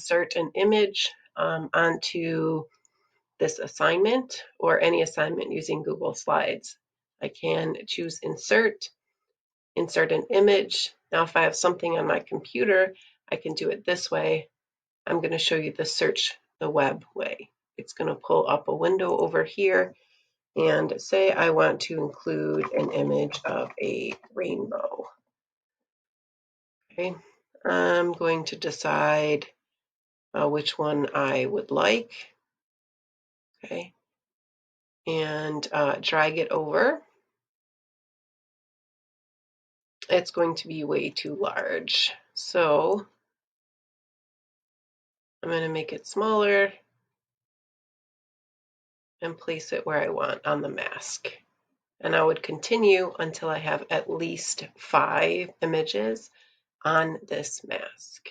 insert an image onto this assignment or any assignment using Google Slides. I can choose insert an image. Now if I have something on my computer, I can do it this way. I'm going to show you the search the web way. It's going to pull up a window over here and say I want to include an image of a rainbow. Okay, I'm going to decide which one I would like. Okay, and drag it over. It's going to be way too large. So I'm going to make it smaller and place it where I want on the mask. And I would continue until I have at least 5 images on this mask.